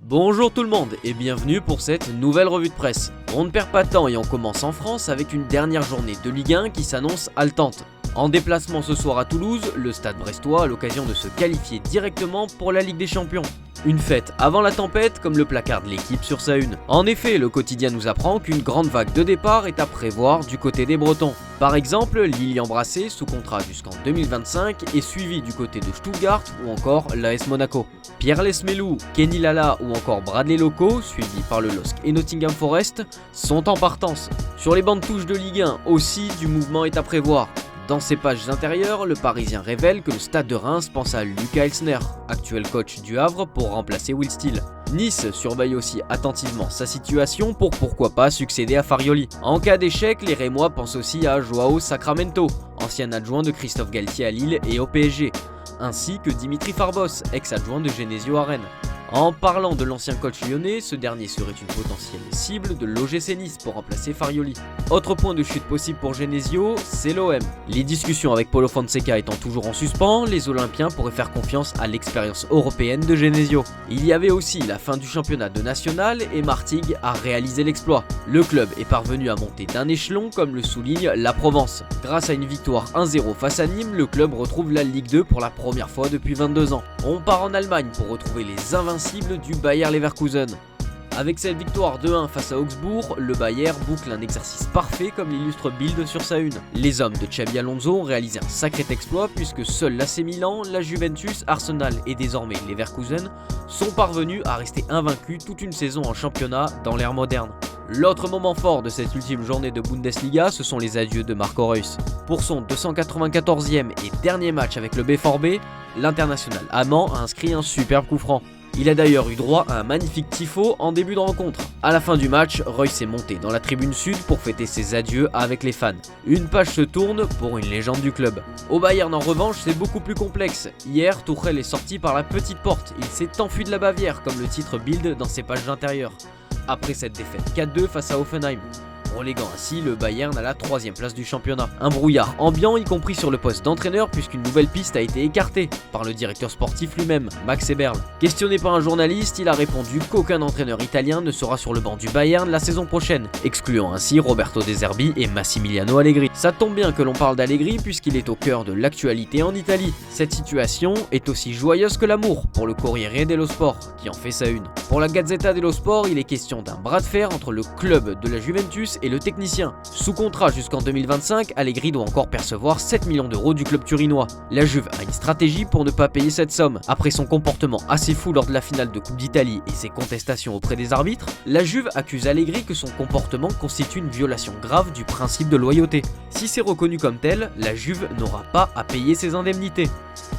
Bonjour tout le monde et bienvenue pour cette nouvelle revue de presse. On ne perd pas de temps et on commence en France avec une dernière journée de Ligue 1 qui s'annonce haletante. En déplacement ce soir à Toulouse, le Stade brestois a l'occasion de se qualifier directement pour la Ligue des Champions. Une fête avant la tempête, comme le placarde l'équipe sur sa une. En effet, le quotidien nous apprend qu'une grande vague de départ est à prévoir du côté des Bretons. Par exemple, Lilian Brassé, sous contrat jusqu'en 2025, est suivi du côté de Stuttgart ou encore l'AS Monaco. Pierre Lesmelou, Kenny Lala ou encore Bradley Loco, suivis par le LOSC et Nottingham Forest, sont en partance. Sur les bancs de touche de Ligue 1 aussi, du mouvement est à prévoir. Dans ses pages intérieures, le Parisien révèle que le Stade de Reims pense à Lucas Elsner, actuel coach du Havre, pour remplacer Will Steele. Nice surveille aussi attentivement sa situation pour pourquoi pas succéder à Farioli. En cas d'échec, les Rémois pensent aussi à Joao Sacramento, ancien adjoint de Christophe Galtier à Lille et au PSG, ainsi que Dimitri Farbos, ex-adjoint de Genesio à Rennes. En parlant de l'ancien coach lyonnais, ce dernier serait une potentielle cible de l'OGC Nice pour remplacer Farioli. Autre point de chute possible pour Genesio, c'est l'OM. Les discussions avec Paulo Fonseca étant toujours en suspens, les Olympiens pourraient faire confiance à l'expérience européenne de Genesio. Il y avait aussi la fin du championnat de national et Martigues a réalisé l'exploit. Le club est parvenu à monter d'un échelon comme le souligne la Provence. Grâce à une victoire 1-0 face à Nîmes, le club retrouve la Ligue 2 pour la première fois depuis 22 ans. On part en Allemagne pour retrouver les invincibles du Bayer Leverkusen. Avec cette victoire 2-1 face à Augsbourg, le Bayer boucle un exercice parfait comme l'illustre Bild sur sa une. Les hommes de Xabi Alonso ont réalisé un sacré exploit puisque seuls l'AC Milan, la Juventus, Arsenal et désormais Leverkusen sont parvenus à rester invaincus toute une saison en championnat dans l'ère moderne. L'autre moment fort de cette ultime journée de Bundesliga, ce sont les adieux de Marco Reus. Pour son 294e et dernier match avec le BVB, l'international allemand a inscrit un superbe coup franc. Il a d'ailleurs eu droit à un magnifique tifo en début de rencontre. À la fin du match, Reus est monté dans la tribune sud pour fêter ses adieux avec les fans. Une page se tourne pour une légende du club. Au Bayern en revanche, c'est beaucoup plus complexe. Hier, Tuchel est sorti par la petite porte. Il s'est enfui de la Bavière, comme le titre Bild dans ses pages intérieures. Après cette défaite 4-2 face à Hoffenheim, reléguant ainsi le Bayern à la 3e place du championnat. Un brouillard ambiant y compris sur le poste d'entraîneur puisqu'une nouvelle piste a été écartée par le directeur sportif lui-même, Max Eberl. Questionné par un journaliste, il a répondu qu'aucun entraîneur italien ne sera sur le banc du Bayern la saison prochaine, excluant ainsi Roberto De Zerbi et Massimiliano Allegri. Ça tombe bien que l'on parle d'Allegri puisqu'il est au cœur de l'actualité en Italie. Cette situation est aussi joyeuse que l'amour pour le Corriere dello Sport qui en fait sa une. Pour la Gazzetta dello Sport, il est question d'un bras de fer entre le club de la Juventus et le technicien. Sous contrat jusqu'en 2025, Allegri doit encore percevoir 7 millions d'euros du club turinois. La Juve a une stratégie pour ne pas payer cette somme. Après son comportement assez fou lors de la finale de Coupe d'Italie et ses contestations auprès des arbitres, la Juve accuse Allegri que son comportement constitue une violation grave du principe de loyauté. Si c'est reconnu comme tel, la Juve n'aura pas à payer ses indemnités.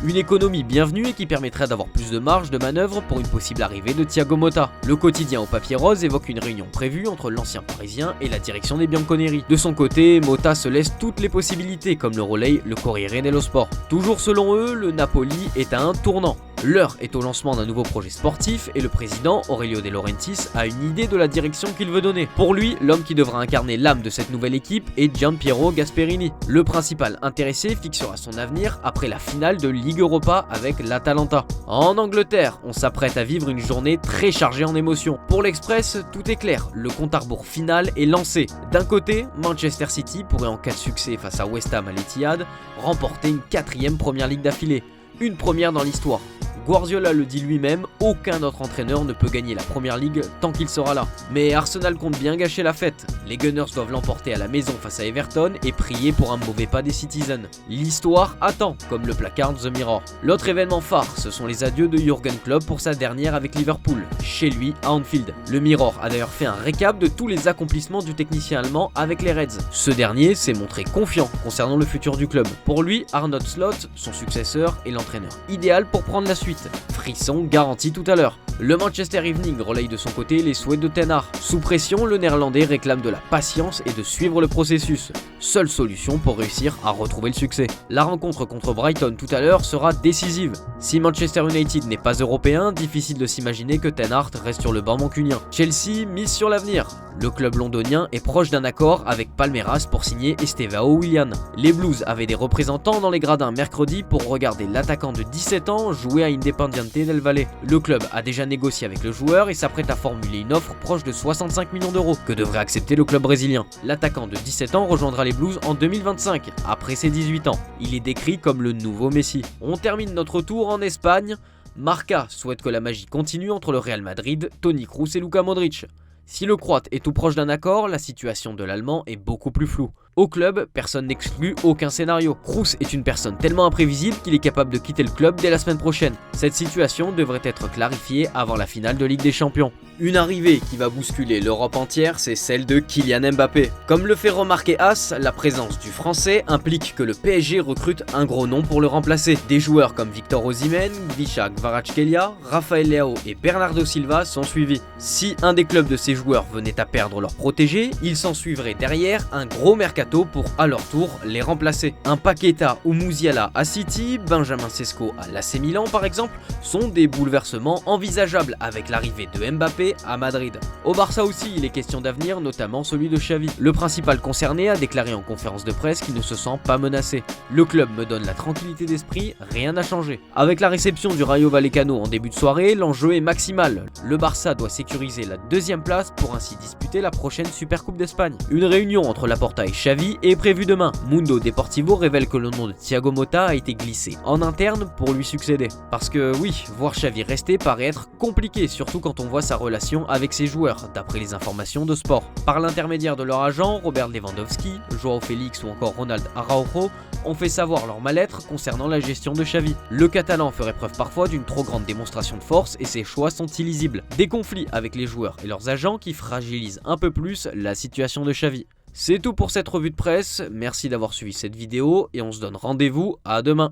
Une économie bienvenue et qui permettrait d'avoir plus de marge de manœuvre pour une possible arrivée de Thiago Motta. Le quotidien au papier rose évoque une réunion prévue entre l'ancien parisien et la direction des Bianconeri. De son côté, Motta se laisse toutes les possibilités comme le relaye le Corriere dello Sport. Toujours selon eux, le Napoli est à un tournant. L'heure est au lancement d'un nouveau projet sportif et le président, Aurelio De Laurentiis, a une idée de la direction qu'il veut donner. Pour lui, l'homme qui devra incarner l'âme de cette nouvelle équipe est Gianpiero Gasperini. Le principal intéressé fixera son avenir après la finale de Ligue Europa avec l'Atalanta. En Angleterre, on s'apprête à vivre une journée très chargée en émotions. Pour l'Express, tout est clair, le compte à rebours final est lancé. D'un côté, Manchester City pourrait en cas de succès face à West Ham à l'Etihad, remporter une 4e Première Ligue d'affilée. Une première dans l'histoire. Guardiola le dit lui-même, aucun autre entraîneur ne peut gagner la Première Ligue tant qu'il sera là. Mais Arsenal compte bien gâcher la fête. Les Gunners doivent l'emporter à la maison face à Everton et prier pour un mauvais pas des Citizens. L'histoire attend, comme le placard The Mirror. L'autre événement phare, ce sont les adieux de Jürgen Klopp pour sa dernière avec Liverpool, chez lui à Anfield. Le Mirror a d'ailleurs fait un récap de tous les accomplissements du technicien allemand avec les Reds. Ce dernier s'est montré confiant concernant le futur du club. Pour lui, Arne Slot, son successeur, est l'entraîneur idéal pour prendre la suite. Frisson garanti tout à l'heure. Le Manchester Evening relaye de son côté les souhaits de Ten Hag. Sous pression, le néerlandais réclame de la patience et de suivre le processus. Seule solution pour réussir à retrouver le succès. La rencontre contre Brighton tout à l'heure sera décisive. Si Manchester United n'est pas européen, difficile de s'imaginer que Ten Hag reste sur le banc mancunien. Chelsea mise sur l'avenir. Le club londonien est proche d'un accord avec Palmeiras pour signer Estevao Willian. Les Blues avaient des représentants dans les gradins mercredi pour regarder l'attaquant de 17 ans jouer à Independiente del Valle. Le club a déjà négocier avec le joueur et s'apprête à formuler une offre proche de 65 millions d'euros que devrait accepter le club brésilien. L'attaquant de 17 ans rejoindra les Blues en 2025, après ses 18 ans. Il est décrit comme le nouveau Messi. On termine notre tour en Espagne. Marca souhaite que la magie continue entre le Real Madrid, Toni Kroos et Luka Modric. Si le Croate est tout proche d'un accord, la situation de l'Allemand est beaucoup plus floue. Au club, personne n'exclut aucun scénario. Kroos est une personne tellement imprévisible qu'il est capable de quitter le club dès la semaine prochaine. Cette situation devrait être clarifiée avant la finale de Ligue des Champions. Une arrivée qui va bousculer l'Europe entière, c'est celle de Kylian Mbappé. Comme le fait remarquer As, la présence du Français implique que le PSG recrute un gros nom pour le remplacer. Des joueurs comme Victor Osimhen, Visca Kvaratskhelia, Rafael Leao et Bernardo Silva sont suivis. Si un des clubs de ces joueurs venait à perdre leur protégé, il s'en suivrait derrière un gros mercato pour à leur tour les remplacer. Un Paqueta ou Musiala à City, Benjamin Sesko à l'AC Milan par exemple, sont des bouleversements envisageables avec l'arrivée de Mbappé à Madrid. Au Barça aussi, il est question d'avenir, notamment celui de Xavi. Le principal concerné a déclaré en conférence de presse qu'il ne se sent pas menacé. Le club me donne la tranquillité d'esprit, rien n'a changé. Avec la réception du Rayo Vallecano en début de soirée, l'enjeu est maximal. Le Barça doit sécuriser la deuxième place pour ainsi disputer la prochaine Supercoupe d'Espagne. Une réunion entre Laporta et Xavi est prévue demain. Mundo Deportivo révèle que le nom de Thiago Motta a été glissé en interne pour lui succéder. Parce que oui, voir Xavi rester paraît être compliqué, surtout quand on voit sa relation avec ses joueurs, d'après les informations de Sport. Par l'intermédiaire de leur agent, Robert Lewandowski, Joao Félix ou encore Ronald Araujo, ont fait savoir leur mal-être concernant la gestion de Xavi. Le Catalan ferait preuve parfois d'une trop grande démonstration de force et ses choix sont illisibles. Des conflits avec les joueurs et leurs agents qui fragilisent un peu plus la situation de Xavi. C'est tout pour cette revue de presse, merci d'avoir suivi cette vidéo et on se donne rendez-vous à demain.